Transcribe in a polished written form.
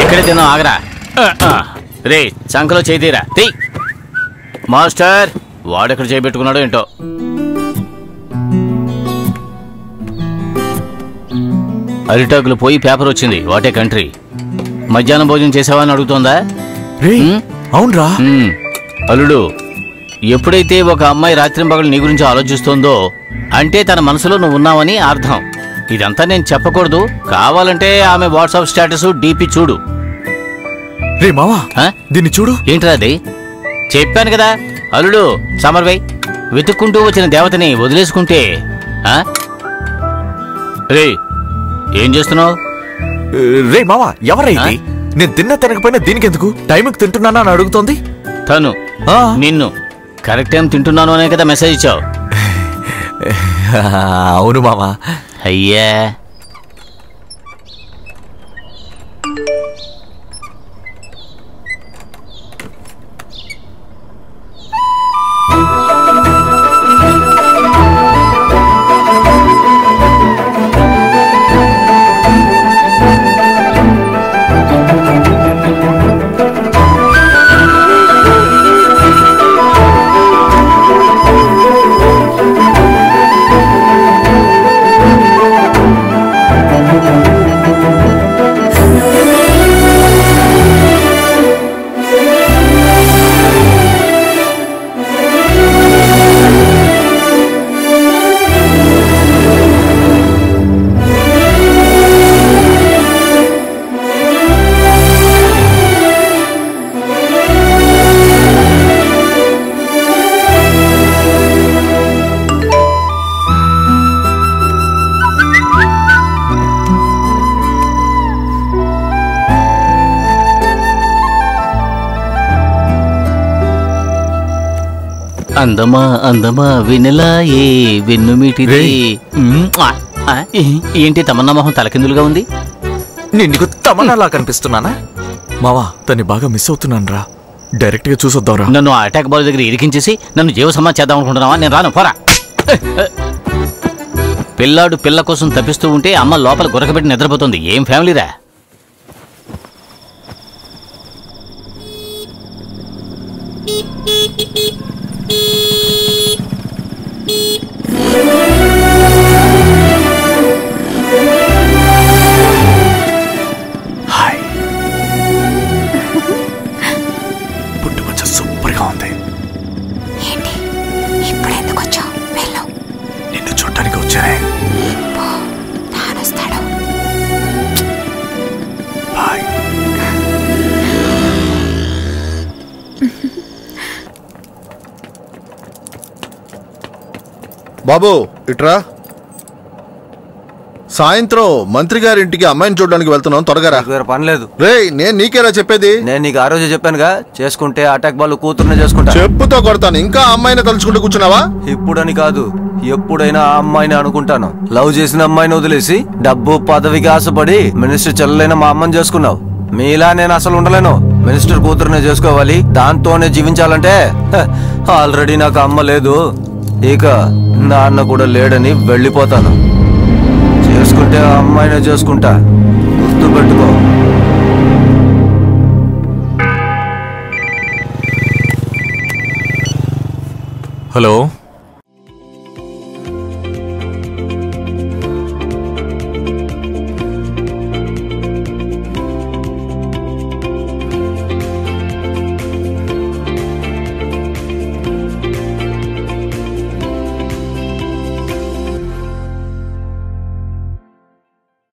ఇక్కడే తిన్నాం, ఆగరా. రే చంకలో చేతీరా తీ. మాస్టర్ వాడెక్కడ చేయబెట్టుకున్నాడో ఏంటో. అరిటాకులు పోయి పేపర్ వచ్చింది. What a country. మధ్యాహ్నం భోజనం చేసావా అని అడుగుతోందా? అవునరా. అల్లుడు, ఎప్పుడైతే ఒక అమ్మాయి రాత్రింపగలు నీ గురించి ఆలోచిస్తోందో అంటే తన మనసులో నువ్వు ఉన్నావని అర్థం. ఇదంతా నేను చెప్పకూడదు. కావాలంటే ఆమె వాట్సాప్ స్టేటస్ డీపీ చూడు. రే మావా, దీన్ని చూడు. ఏంట్రా అది? చెప్పాను కదా అల్లుడు, సమర్వై వెతుక్కుంటూ వచ్చిన దేవతని వదిలేసుకుంటే. రే ఏం చేస్తున్నావు? రే మావా, ఎవరైంది? నేను తినకపోయినా దీనికెందుకు? టైంకి తింటున్నానా అని అడుగుతోంది. తను నిన్ను కరెక్ట్ టైం తింటున్నాను అనే కదా మెసేజ్ ఇచ్చావు. అవును మావా. అయ్యా అందమా అందమా వినలాయే వెన్నుమిటిదే. ఏంటి తమన్నా మొహం తలకిందులుగా ఉంది? నేను నీకు తమన్నాలా కనిపిస్తున్నానా? మావా, తన్ని బాగా మిస్ అవుతున్నాను రా. డైరెక్ట్ గా చూసొద్దాంరా. నన్ను అటాక్ బాల్ దగ్గర ఇరికించేసి నన్ను జీవ సమాధి చేద్దాం అనుకుంటున్నావా? నేను రాను, పోరా. పిల్లాడు పిల్ల కోసం తప్పిస్తూ ఉంటే అమ్మ లోపల గురకబెట్టి నిద్రపోతుంది. ఏం ఫ్యామిలీరా? హాయ్. పుట్టుకొచ్చ సూపర్ గా ఉంది. ఏంటి ఇప్పుడు ఎందుకు వచ్చావు? వెళ్ళు. నిన్ను చూడటానికి వచ్చానే. తానొస్తాడు. బాయ్. బాబు ఇట్రా. సాయంత్రం మంత్రి గారింటికి అమ్మాయిని చూడడానికి వెళ్తున్నాం, త్వరగా రా. పని లేదు. రే నేను నీకేరా చెప్పేది? నేను నీకు ఆ రోజు చెప్పానుగా, చేసుకుంటే అటాక్ బాల్ కూతురునే చేసుకుంటా. చెప్పుతో కొడతాను. ఇంకా అమ్మాయిని తలుచుకుంటూ కూర్చున్నావా? ఇప్పుడని కాదు, ఎప్పుడైనా ఆ అమ్మాయిని అనుకుంటాను. లవ్ చేసిన అమ్మాయిని వదిలేసి డబ్బు పదవికి ఆశపడి మినిస్టర్ చెల్లెలైన మా అమ్మని చేసుకున్నావు. మీలా నేను అసలు ఉండలేను. మినిస్టర్ కూతురునే చేసుకోవాలి, దాంతోనే జీవించాలంటే ఆల్రెడీ నాకు అమ్మ లేదు, ఇక నాన్న కూడా లేడని వెళ్ళిపోతాను. చేసుకుంటే ఆ అమ్మాయినే చేసుకుంటా, గుర్తుపెట్టుకో. హలో.